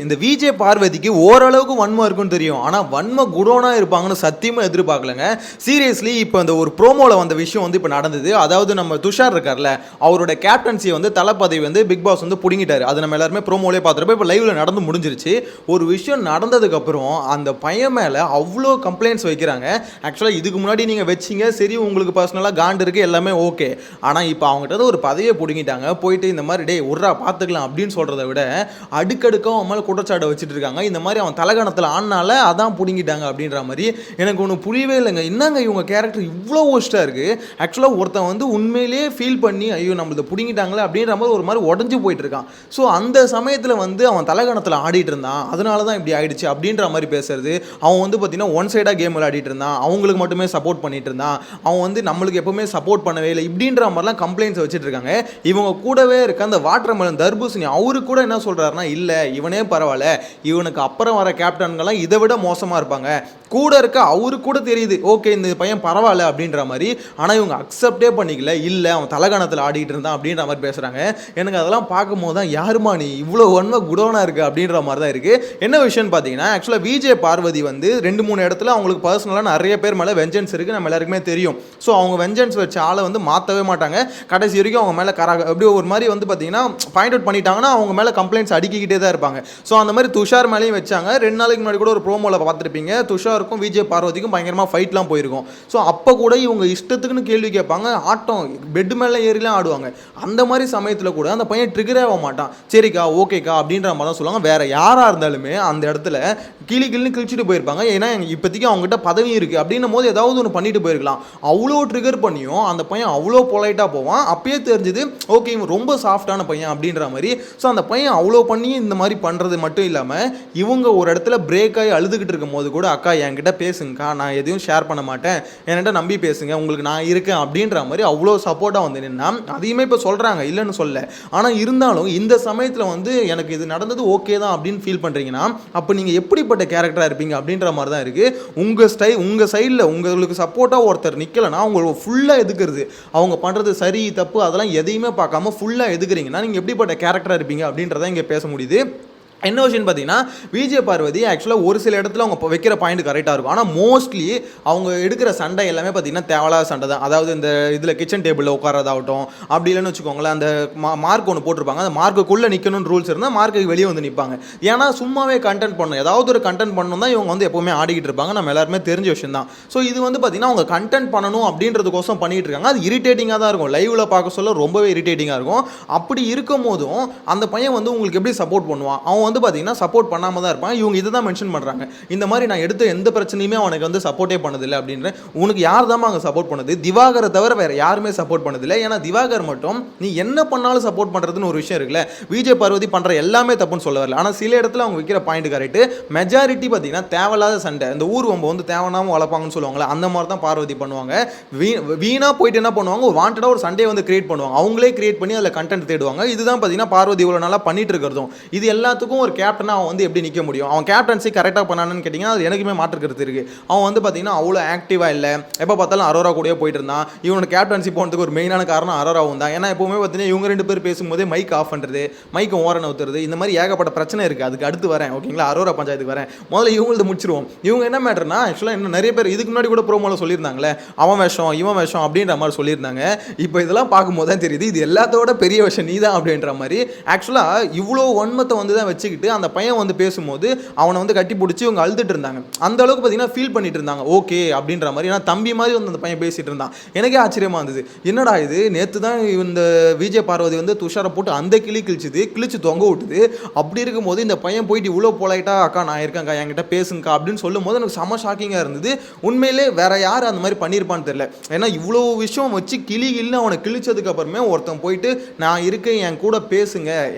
இந்த விஜே பார்வதிக்கு ஓரளவுக்கு வன்மம் இருக்குன்னு தெரியும். ஆனால் வன்ம குடோனாக இருப்பாங்கன்னு சத்தியமாக எதிர்பார்க்கலங்க. சீரியஸ்லி இப்போ இந்த ஒரு ப்ரோமோவில் வந்த விஷயம் வந்து இப்போ நடந்தது. அதாவது நம்ம துஷார் இருக்கார்ல, அவரோட கேப்டன்சியை வந்து தளபதி வந்து பிக் பாஸ் வந்து பிடுங்கிட்டாரு. அது நம்ம எல்லாருமே ப்ரோமோலே பார்த்துருப்போம். இப்போ லைவ்ல நடந்து முடிஞ்சிருச்சு. ஒரு விஷயம் நடந்ததுக்கப்புறம் அந்த பையன் மேலே அவ்வளோ கம்ப்ளைண்ட்ஸ் வைக்கிறாங்க. ஆக்சுவலாக இதுக்கு முன்னாடி நீங்கள் வச்சிங்க, சரி உங்களுக்கு பர்சனலாக காண்டு இருக்குது, எல்லாமே ஓகே. ஆனால் இப்போ அவங்ககிட்ட ஒரு பதவியை பிடுங்கிட்டாங்க. போயிட்டு இந்த மாதிரி டே உர்ரா பார்த்துக்கலாம் அப்படின்னு சொல்கிறத விட அடுக்கடுக்காக குற்றச்சாட்டை வச்சுட்டு இருக்காங்க. இந்த மாதிரி அவன் தலகணத்தில் ஆனால அதான் பிடுங்கிட்டாங்க அப்படின்ற மாதிரி எனக்கு ஒன்று புரியவே இல்லைங்க. என்னங்க இவங்க கேரக்டர் இவ்வளோ ஒஸ்ட்டாக இருக்குது. ஆக்சுவலாக ஒருத்தன் வந்து உண்மையிலேயே ஃபீல் பண்ணி ஐயோ நம்மளை பிடுங்கிட்டாங்களே அப்படின்ற மாதிரி ஒரு மாதிரி உடஞ்சி போயிட்டு இருக்கான். ஸோ அந்த சமயத்தில் வந்து அவன் தலகணத்தில் ஆடிட்டு இருந்தான், அதனால தான் இப்படி ஆயிடுச்சு அப்படின்ற மாதிரி பேசுறது. அவன் வந்து பார்த்தீங்கன்னா ஒன் சைடாக கேம் விளையாடிட்டு இருந்தான், அவங்களுக்கு மட்டுமே சப்போர்ட் பண்ணிட்டு இருந்தான், அவன் வந்து நம்மளுக்கு எப்பவுமே சப்போர்ட் பண்ணவே இல்லை இப்படின்ற மாதிரிலாம் கம்ப்ளைண்ட்ஸ் வச்சுட்டு இருக்காங்க. இவங்க கூடவே இருக்க அந்த வாட்டர் மெலன் தர்பூசணி அவரு கூட என்ன சொல்கிறாருன்னா, இல்லை இவனே பரவாயில்ல, இவனுக்கு அப்புறம் வர கேப்டன்கள்லாம் இதை விட மோசமாக இருப்பாங்க, கூட இருக்க அவரு கூட தெரியுது ஓகே இந்த பையன் பரவாயில்ல அப்படின்ற மாதிரி. ஆனால் இவங்க அக்செப்டே பண்ணிக்கல, இல்லை அவன் தலகணத்தில் ஆடிட்டு இருந்தான் அப்படின்ற மாதிரி பேசுகிறாங்க. எனக்கு அதெல்லாம் பார்க்கும்போது தான் யாருமா நீ இவ்வளோ ஒன்மை குடோனாக இருக்குது அப்படின்ற மாதிரி தான் இருக்குது. என்ன விஷயம்னு பார்த்தீங்கன்னா, ஆக்சுவலாக விஜே பார்வதி வந்து 2-3 இடத்துல அவங்களுக்கு பர்சனலாக நிறைய பேர் மேலே வெஞ்சன்ஸ் இருக்குது, நம்ம எல்லாருக்குமே தெரியும். ஸோ அவங்க வெஞ்சன்ஸ் வச்ச ஆளை வந்து மாற்றவே மாட்டாங்க. கடைசி வரைக்கும் அவங்க மேலே அப்படி ஒரு மாதிரி வந்து பார்த்தீங்கன்னா பாயிண்ட் அவுட் பண்ணிட்டாங்கன்னா அவங்க மேலே கம்ப்ளைண்ட்ஸ் அடிக்கிட்டே தான் இருப்பாங்க. ஸோ அந்த மாதிரி துஷார் மேலேயும் வச்சாங்க. 2 நாளைக்கு முன்னாடி கூட ஒரு ப்ரோமோவில் பார்த்துருப்பீங்க, துஷாருக்கும் விஜய் பார்வதிக்கும் பயங்கரமாக ஃபைட்லாம் போயிருக்கும். ஸோ அப்போ கூட இவங்க இஷ்டத்துக்குன்னு கேள்வி கேட்பாங்க, ஆட்டம் பெட் மேலே ஏறிலாம் ஆடுவாங்க. அந்த மாதிரி சமயத்தில் கூட அந்த பையன் ட்ரிகரே ஆக மாட்டான். சரிக்கா ஓகேக்கா அப்படின்ற மாதிரி தான் சொல்லுவாங்க. வேற யாராக இருந்தாலுமே அந்த இடத்துல கிளின்னு கிழிச்சிட்டு போயிருப்பாங்க. ஏன்னா இப்போதைக்கு அவங்ககிட்ட பதவி இருக்குது அப்படின்னும் போது ஏதாவது ஒன்று பண்ணிட்டு போயிருக்கலாம். அவ்வளோ ட்ரிகர் பண்ணியும் அந்த பையன் அவ்வளோ பொலைட்டாக போவான். அப்பயே தெரிஞ்சது ஓகே இவன் ரொம்ப சாஃப்டான பையன் அப்படின்ற மாதிரி. ஸோ அந்த பையன் அவ்வளோ பண்ணி இந்த மாதிரி பண்ணுறது மட்டும் இல்லாமல் இவங்க ஒரு இடத்துல பிரேக் ஆகி அழுதுகிட்டு இருக்கும் போது கூட அக்கா என்கிட்ட பேசுங்கக்கா, நான் எதையும் ஷேர் பண்ண மாட்டேன், என்கிட்ட நம்பி பேசுங்க, உங்களுக்கு நான் இருக்கேன் அப்படின்ற மாதிரி அவ்வளோ சப்போர்ட்டாக வந்து நின்னா. அதையுமே இப்போ சொல்கிறாங்க, இல்லைன்னு சொல்ல. ஆனால் இருந்தாலும் இந்த சமயத்தில் வந்து எனக்கு இது நடந்தது ஓகே தான் அப்படின்னு ஃபீல் பண்ணுறீங்கன்னா அப்போ நீங்கள் எப்படிப்பட்ட கேரக்டராக இருப்பீங்க அப்படின்ற மாதிரி தான் இருக்குது. உங்கள் சைடில் உங்களுக்கு சப்போர்ட்டாக ஒருத்தர் நிற்கலைன்னா அவங்க ஃபுல்லாக எதுக்குறது, அவங்க பண்ணுறது சரி தப்பு அதெல்லாம் எதையுமே பார்க்காம ஃபுல்லாக எதுக்குறீங்கன்னா நீங்கள் எப்படிப்பட்ட கேரக்டராக இருப்பீங்க அப்படின்றத இங்கே பேச முடியுது. என்ன விஷயம்னு பார்த்தீங்கன்னா, விஜய் பார்வதி ஆக்சுவலாக ஒரு சில இடத்துல அவங்க வைக்கிற பாயிண்ட் கரெக்டாக இருக்கும். ஆனால் மோஸ்ட்லி அவங்க எடுக்கிற சண்டை எல்லாமே பார்த்தீங்கன்னா தேவையில்லாத சண்டை தான். அதாவது இந்த இதில் கிச்சன் டேபிளில் உட்காரதாகட்டும், அப்படி இல்லைன்னு வச்சுக்கோங்களேன், அந்த மார்க் ஒன்று போட்டிருப்பாங்க, அந்த மார்க்குள்ளே நிற்கணும்னு ரூல்ஸ் இருந்தால் மார்க்குக்கு வெளியே வந்து நிற்பாங்க. ஏன்னா சும்மாவே கண்டென்ட் பண்ணணும், ஏதாவது ஒரு கண்டென்ட் பண்ணணும் தான் இவங்க வந்து எப்போவுமே ஆடிக்கிட்டு இருப்பாங்க. நம்ம எல்லாருமே தெரிஞ்ச விஷயம் தான். ஸோ இது வந்து பார்த்தீங்கன்னா அவங்க கண்டென்ட் பண்ணணும் அப்படின்றதுக்கோசம் பண்ணிகிட்டு இருக்காங்க. அது இரிட்டேட்டிங்காக தான் இருக்கும், லைவில் பார்க்க சொல்ல ரொம்பவே இரிட்டேட்டிங்காக இருக்கும். அப்படி இருக்கும் போதும் அந்த பையன் வந்து உங்களுக்கு எப்படி சப்போர்ட் பண்ணுவான், அவன் வந்து பார்த்தீங்கன்னா சப்போர்ட் பண்ணாமல் தான் இருப்பாங்க. இவங்க இதை தான் மென்ஷன் பண்ணுறாங்க, இந்த மாதிரி நான் எடுத்த எந்த பிரச்சனையுமே அவனுக்கு வந்து சப்போர்ட்டே பண்ணதில்லை அப்படின்ற. உனக்கு யார் தான் அங்கே சப்போர்ட் பண்ணது? திவாகரை தவிர வேறு யாருமே சப்போர்ட் பண்ணதில்லை. ஏன்னா திவாகர் மட்டும் நீ என்ன பண்ணாலும் சப்போர்ட் பண்ணுறதுன்னு ஒரு விஷயம் இருக்குல்ல. விஜய் பார்வதி பண்ணுற எல்லாமே தப்புன்னு சொல்ல வரல, ஆனால் சில இடத்துல அவங்க வைக்கிற பாயிண்ட் கரெக்டு. மெஜாரிட்டி பார்த்தீங்கன்னா தேவையில்லாத சண்டை, இந்த ஊர் வம்பு வந்து தேவையில்லாமல் வளர்ப்பாங்கன்னு சொல்லுவாங்களே, அந்த மாதிரி தான் பார்வதி பண்ணுவாங்க. வீணாக போயிட்டு என்ன பண்ணுவாங்க, வாண்டடாக ஒரு சண்டையை வந்து கிரியேட் பண்ணுவாங்க, அவங்களே கிரியேட் பண்ணி அதில் கண்டென்ட் தேடுவாங்க. இதுதான் பார்த்தீங்கன்னா பார்வதி இவ்வளோ நாளாக பண்ணிட்டு இருக்கிறதும். இது எல்லாத்துக்கும் ஒரு கேப்டனாக அவன் வந்து எப்படி நிற்க முடியும்? அவன் கேப்டன்சி கரெக்டாக பண்ணான்னு கேட்டிங்கன்னா அது எனக்குமே மாற்றுக்கிறது இருக்குது. அவன் வந்து பார்த்தீங்கன்னா அவ்வளோ ஆக்டிவாக இல்லை, எப்போ பார்த்தாலும் அரோரா கூடயே போயிட்டு இருந்தான். இவனோட கேப்டன்சி போனதுக்கு ஒரு மெயினான காரணம் அரோராவும் தான். ஏன்னா எப்போவுமே பார்த்தீங்கன்னா இவங்க 2 பேர் பேசும்போதே மைக் ஆஃப் பண்ணுறது, மைக்கை ஓரனை ஊற்றுறது, இந்த மாதிரி ஏகப்பட்ட பிரச்சனை இருக்குது. அதுக்கு அடுத்து வரேன் ஓகேங்களா, அரோரா பஞ்சாயத்துக்கு வரேன். முதல்ல இவங்கள்ட்ட முடிச்சிருவோம். இவங்க என்ன மேட்டர்னா, ஆக்சுவலாக இன்னும் நிறைய பேர் இதுக்கு முன்னாடி கூட ப்ரோமோவில் சொல்லியிருந்தாங்களே, அவன் விஷம் இவன் விஷம் அப்படின்ற மாதிரி சொல்லியிருந்தாங்க. இப்போ இதெல்லாம் பார்க்கும்போது தான் தெரியுது இது எல்லாத்தோட பெரிய விஷயம் நீ தான் அப்படின்ற மாதிரி. ஆக்சுவலாக இவ்வளோ வன்மத்தை வந்து தான் வச்சுக்கிட்டு அந்த பையன் வந்து பேசும்போது அவனை வந்து கட்டி பிடிச்சி இவங்க அழுதுட்டு இருந்தாங்க. அந்த அளவுக்கு பார்த்தீங்கன்னா ஃபீல் பண்ணிட்டு இருந்தாங்க ஓகே அப்படின்ற மாதிரி. ஏன்னா தம்பி மாதிரி வந்து அந்த பையன் பேசிட்டு இருந்தான். எனக்கே ஆச்சரியமாக இருந்தது, என்னடா இது நேற்று தான் இந்த விஜய் பார்வதி வந்து துஷாரை போட்டு அந்த கிழிச்சு தொங்க விட்டுது. அப்படி இருக்கும்போது இந்த பையன் போயிட்டு இவ்வளோ பொலைட்டா அக்கா நான் இருக்கேன்க்கா என்கிட்ட பேசுங்கக்கா அப்படின்னு சொல்லும் போது எனக்கு செம ஷாக்கிங்காக இருந்தது. உண்மையிலே வேற யார் அந்த மாதிரி பண்ணியிருப்பான்னு தெரியல. ஏன்னா இவ்வளோ விஷயம் வச்சு கிளின்னு அவனை கிழிச்சதுக்கு அப்புறமே ஒருத்தன் போயிட்டு நான் இருக்கேன் என் கூட பேசுங்க,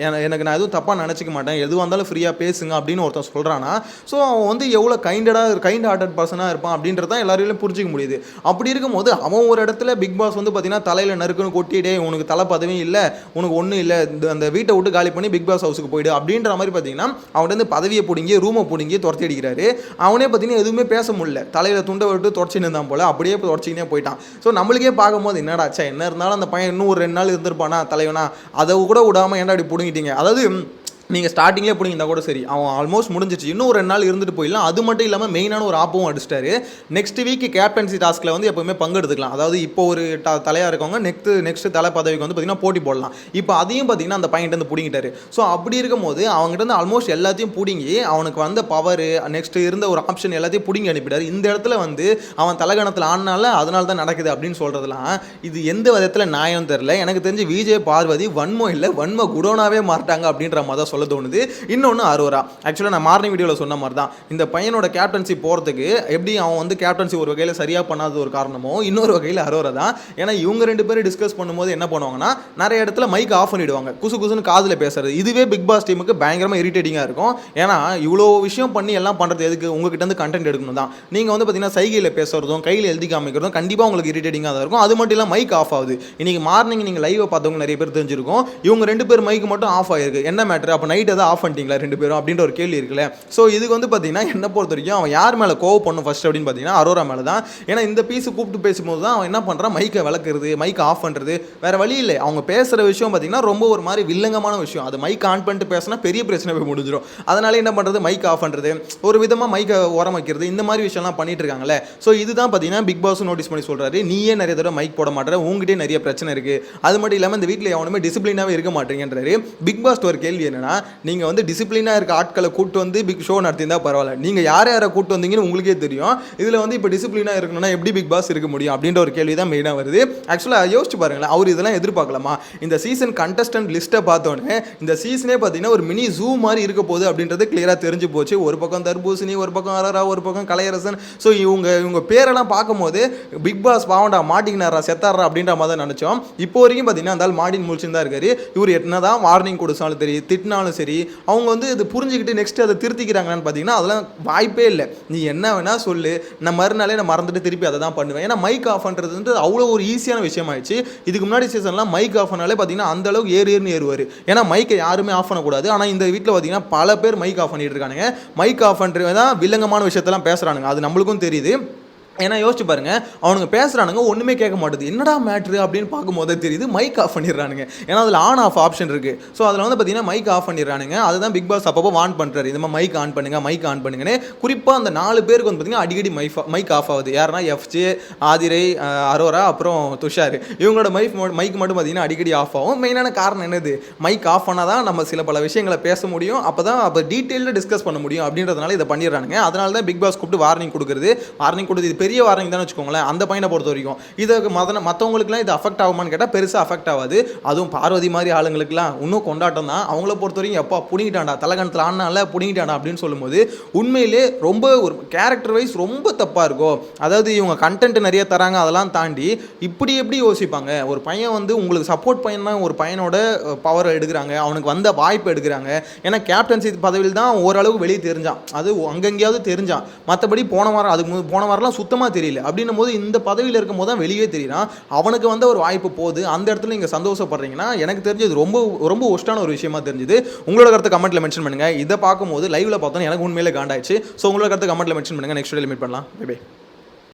எனக்கு நான் எதுவும் தப்பாக நினச்சிக்க மாட்டேன், எதுவாக இருந்தாலும் ஃப்ரீயாக பேசுங்க அப்படின்னு ஒருத்தன் சொல்கிறானா. ஸோ அவன் வந்து எவ்வளோ கைண்ட் ஹார்ட்டட் பர்சனாக இருப்பான் அப்படின்றதான் எல்லாரையும் புரிஞ்சிக்க முடியுது. அப்படி இருக்கும்போது அவன் ஒரு இடத்துல பிக் பாஸ் வந்து பார்த்தீங்கன்னா தலையில் நறுக்குன்னு கொட்டிடே உனக்கு தலை பதவியும் இல்லை, உனக்கு ஒன்றும் இல்லை, அந்த வீட்டை விட்டு காலி பண்ணி பிக் பாஸ் ஹவுஸுக்கு போயிடு அப்படின்ற மாதிரி பார்த்தீங்கன்னா அவன்கிட்ட வந்து பதவியை பிடிங்கி ரூமை பிடிங்கி துரத்தி அடிக்கிறாரு. அவனே பார்த்தீங்கன்னா எதுவுமே பேச முடியல, தலையில் துண்டை விட்டு துரச்சின்னு இருந்தான் போல, அப்படியே துரச்சிக்கினே போயிட்டான். ஸோ நம்மளுக்கே பார்க்கும்போது என்னடாச்சா என்ன இருந்தாலும் அந்த பையன் இன்னும் ஒரு 2 நாள் இருந்திருப்பானா தலைவனா, அதை கூட விடாமல் ஏன்டா அப்படி பிடுங்கிட்டீங்க. அதாவது நீங்கள் ஸ்டார்டிங்லேயே பிடிங்கிருந்தா கூட சரி, அவன் ஆல்மோஸ்ட் முடிஞ்சிச்சு, இன்னும் ஒரு 2 நாள் இருந்துட்டு போயிடலாம். அது மட்டும் இல்லாமல் மெயினான ஒரு ஆப்பவும் அடிச்சிட்டாரு. நெக்ஸ்ட் வீக் கேப்டன்சி டாஸ்கில் வந்து எப்பவுமே பங்கெடுத்துக்கலாம். அதாவது இப்போ ஒரு தலையாக இருக்கவங்க நெக்ஸ்ட் தலை பதவிக்கு வந்து பார்த்தீங்கன்னா போட்டி போடலாம். இப்போ அதையும் பார்த்தீங்கன்னா அந்த பையன் வந்து பிடிங்கிட்டாரு. ஸோ அப்படி இருக்கும்போது அவங்ககிட்ட வந்து ஆல்மோஸ்ட் எல்லாத்தையும் பிடிங்கி அவனுக்கு வந்த பவர் நெக்ஸ்ட் இருந்த ஒரு ஆப்ஷன் எல்லாத்தையும் பிடிங்கி அனுப்பிட்டாரு. இந்த இடத்துல வந்து அவன் தலைகணத்தில் ஆனால அதனால தான் நடக்குது அப்படின்னு சொல்கிறதுலாம் இது எந்த விதத்தில் நியாயம் தெரில. எனக்கு தெரிஞ்சு விஜய் பார்வதி வன்மம் இல்லை வன்ம குடோனாவே மாட்டாங்க அப்படின்ற மாதிரி தான் சொல்ல தோணுது. இன்னொன்று அரோரா, ஆக்சுவலாக நான் மார்னிங் வீடியோவில் சொன்ன மாதிரி தான் இந்த பையனோட கேப்டன்சி போகிறதுக்கு எப்படி அவன் வந்து கேப்டன்சி ஒரு வகையில் சரியாக பண்ணாத ஒரு காரணமோ இன்னொரு வகையில் அரோரா தான். ஏன்னா இவங்க 2 பேரும் டிஸ்கஸ் பண்ணும்போது என்ன பண்ணுவாங்கன்னா நிறைய இடத்துல மைக் ஆஃப் பண்ணிவிடுவாங்க, குசு குசுன்னு காதில் பேசுறது. இதுவே பிக் பாஸ் டீமுக்கு பயங்கரமாக இரிட்டேட்டிங்காக இருக்கும். ஏன்னா இவ்வளோ விஷயம் பண்ணி எல்லாம் பண்ணுறது எதுக்கு, உங்ககிட்ட வந்து கண்டென்ட் எடுக்கணும் தான். நீங்கள் வந்து பார்த்தீங்கன்னா சைகையில் பேசுறதும் கையில் எழுதி காமிக்கிறதும் கண்டிப்பாக உங்களுக்கு இரிட்டேட்டிங்காக தான் இருக்கும். அது மட்டும் இல்லை மைக் ஆஃப் ஆகுது. இன்னைக்கு மார்னிங் நீங்கள் லைவை பார்த்தவங்க நிறைய பேர் தெரிஞ்சிருக்கும். இவங்க 2 பேர் மைக் மட்டும் ஆஃப் ஆகிருக்கு. என்ன மேட்ரு, அப்போ நைட் எதாவது ஆஃப் பண்ணிட்டீங்களா 2 பேரும் அப்படின்ற ஒரு கேள்வி இருக்குல்ல. ஸோ இதுக்கு வந்து பார்த்தீங்கன்னா என்ன பொறுத்த வரைக்கும் அவன் யார் மேலே கோவம் பண்ணும் ஃபர்ஸ்ட் அப்படின்னு பார்த்தீங்கன்னா அரோரா மேலே தான். ஏன்னா இந்த பீஸு கூப்பிட்டு பேசும்போது தான் அவன் என்ன பண்ணுறான், மைக்கை விளக்குறது, மைக் ஆஃப் பண்ணுறது, வேறு வழி இல்லை. அவங்க பேசுகிற விஷயம் பார்த்தீங்கன்னா ரொம்ப ஒரு மாதிரி வில்லங்கமான விஷயம். அது மைக் ஆன் பண்ணிட்டு பேசினா பெரிய பிரச்சனை போய் முடிஞ்சிடும். அதனால என்ன பண்ணுறது, மைக் ஆஃப் பண்ணுறது, ஒரு விதமாக மைக்கை உரம் வைக்கிறது, இந்த மாதிரி விஷயம்லாம் பண்ணிட்டு இருக்காங்களே. ஸோ இதுதான் பார்த்தீங்கன்னா பிக் பாஸ் நோட்டீஸ் பண்ணி சொல்கிறாரு, நீயே நிறைய தடவை மைக் போட மாட்டேற, உங்ககிட்டே நிறைய பிரச்சனை இருக்குது. அது மட்டும் இல்லாமல் இந்த வீட்டில் எவனுமே டிசிப்ளினாகவே இருக்க மாட்டேங்கன்றாரு. பிக் பாஸ் ஒரு கேள்வி என்னன்னா, நீங்கள் வந்து டிசிப்ளினாக இருக்க ஆட்களை கூட்டு வந்து பிக் ஷோ நடத்திருந்தா பரவாயில்ல, நீங்கள் யாரை கூட்டு வந்தீங்கன்னு உங்களுக்கே தெரியும். இதில் வந்து இப்போ டிசிப்ளினாக இருக்கணும்னா எப்படி பிக் பாஸ் இருக்க முடியும் அப்படின்ற ஒரு கேள்வி தான் மெயினாக வருது. ஆக்சுவலாக யோசிச்சு பாருங்களேன், அவர் இதெல்லாம் எதிர்பார்க்கலாமா? இந்த சீசன் கண்டஸ்டன்ட் லிஸ்ட்டை பார்த்தோன்னே இந்த சீசனே பார்த்தீங்கன்னா ஒரு மினி ஜூ மாதிரி இருக்க போகுது அப்படின்றது கிளியராக தெரிஞ்சு போச்சு. ஒரு பக்கம் தர்பூசணி, ஒரு பக்கம் அரரா, ஒரு பக்கம் கலையரசன். ஸோ இவங்க பேரெல்லாம் பார்க்கும்போது பிக் பாஸ் பாவண்டா மாட்டிக்கினாரா செத்தாரா அப்படின்ற மாதிரி தான் நினச்சோம். இப்போ வரைக்கும் பார்த்தீங்கன்னா அந்த மாடின் முழிச்சுன்னு தான் இருக்காரு. இவர் என்னதான் வார்னிங் கொடுத்தாலும் சரி, திட்டினாலும் சரி, அவங்க வந்து இது புரிஞ்சுக்கிட்டு நெக்ஸ்ட் அதை திருத்திக்கிறாங்கன்னு பார்த்தீங்கன்னா அதெல்லாம் வாய்ப்பே இல்லை. நீ என்ன வேணா சொல்லு, நான் மறுநாளே நான் மறந்துட்டு திருப்பி அதை தான் பண்ணுவேன். ஏன்னா மைக் ஆஃப் பண்ணுறது வந்து அவ்வளோ ஒரு ஈஸியான விஷயம் ஆயிடுச்சு. இதுக்கு முன்னாடி சீசன்லாம் மைக் ஆஃப் பண்ணாலே பார்த்தீங்கன்னா அந்த அளவுக்கு ஏறுன்னு ஏறுவார். ஏன்னா மைக்கை யாருமே ஆஃப் பண்ணக்கூடாது. ஆனால் இந்த வீட்டில் பார்த்தீங்கன்னா பல பேர் மைக் ஆஃப் பண்ணிட்டு இருக்கானுங்க. மைக் ஆஃப் பண்ணுறது தான் வில்லங்கமான விஷயத்தெல்லாம் பேசுகிறானுங்க. அது நம்மளுக்கும் தெரியுது. ஏன்னா யோசிச்சு பாருங்க, அவனுங்க பேசுகிறானுங்க ஒன்றுமே கேட்க மாட்டேது, என்னடா மேட்ரு அப்படின்னு பார்க்கும்போதே தெரியுது மைக் ஆஃப் பண்ணிடுறானுங்க. ஏன்னா அதில் ஆன் ஆஃப் ஆப்ஷன் இருக்குது. ஸோ அதில் வந்து பார்த்தீங்கன்னா மைக் ஆஃப் பண்ணிடுறானுங்க. அதுதான் பிக் பாஸ் அப்பப்போ வான் பண்ணுறாரு, இந்த மாதிரி மைக் ஆன் பண்ணுங்க, மைக் ஆன் பண்ணுங்கன்னு. குறிப்பாக அந்த 4 பேருக்கு வந்து பார்த்தீங்கன்னா அடிக்கடி மைக் ஆஃப் ஆகுது. யாருன்னா எஃப்ஜே, ஆதிரை, அரோரா, அப்புறம் துஷார். இவங்களோட மைக் மட்டும் பார்த்தீங்கன்னா அடிக்கடி ஆஃப் ஆகும். மெயினான காரணம் என்னது, மைக் ஆஃப் பண்ணால் தான் நம்ம சில பல விஷயங்களை பேச முடியும், அப்போ டீட்டெயில்டாக டிஸ்கஸ் பண்ண முடியும் அப்படின்றதுனால இதை பண்ணிடுறானுங்க. அதனால தான் பிக் பாஸ் கூப்பிட்டு வார்னிங் கொடுக்குறது பெரிய வார்னிங் தான் வச்சுக்கோங்களேன். அந்த பையனை பொறுத்த வரைக்கும் இதுக்கு மற்றவங்களுக்குலாம் இது அஃபெக்ட் ஆகுமான்னு கேட்டால் பெருசாக அஃபெக்ட் ஆகாது. அதுவும் பார்வதி மாதிரி ஆளுங்களுக்குலாம் இன்னும் கொண்டாட்டம் தான். அவங்கள பொறுத்த வரைக்கும் எப்போ புடிங்கிட்டாண்டா, தலைகணத்தில் ஆனால புடிங்கிட்டாண்டா அப்படின்னு சொல்லும்போது உண்மையிலே ரொம்ப ஒரு கேரக்டர் வைஸ் ரொம்ப தப்பாக இருக்கும். அதாவது இவங்க கண்டென்ட் நிறைய தராங்க, அதெல்லாம் தாண்டி இப்படி எப்படி யோசிப்பாங்க? ஒரு பையன் வந்து உங்களுக்கு சப்போர்ட் பையனா ஒரு பையனோட பவரை எடுக்கிறாங்க, அவனுக்கு வந்த வாய்ப்பு எடுக்கிறாங்க. ஏன்னா கேப்டன்சி பதவியில் தான் ஓரளவு வெளியே தெரிஞ்சான், அது அங்கங்கேயாவது தெரிஞ்சான். மற்றபடி போன வாரம்லாம் சுத்தமாக தெரியல. அப்படின்னும் போது இந்த பதவியில் இருக்கும் போது தான் வெளியே தெரியுறான். அவனுக்கு வந்து ஒரு வாய்ப்பு போகுது. அந்த இடத்துல நீங்கள் சந்தோஷப்படுறீங்கன்னா எனக்கு தெரிஞ்சது ரொம்ப ரொம்ப ஒஸ்டான ஒரு விஷயமா தெரிஞ்சுது. உங்களோட கருத்தை கமெண்ட்ல மென்ஷன் பண்ணுங்க. இதை பார்க்கும்போது லைவ்ல பார்த்தோன்னா எனக்கு உண்மையிலே காண்டாயிடுச்சு. ஸோ உங்களோட கருத்தை கமெண்ட்ல மென்ஷன் பண்ணுங்க. நெக்ஸ்ட் வீடியோல மீட் பண்ணலாம். Bye by.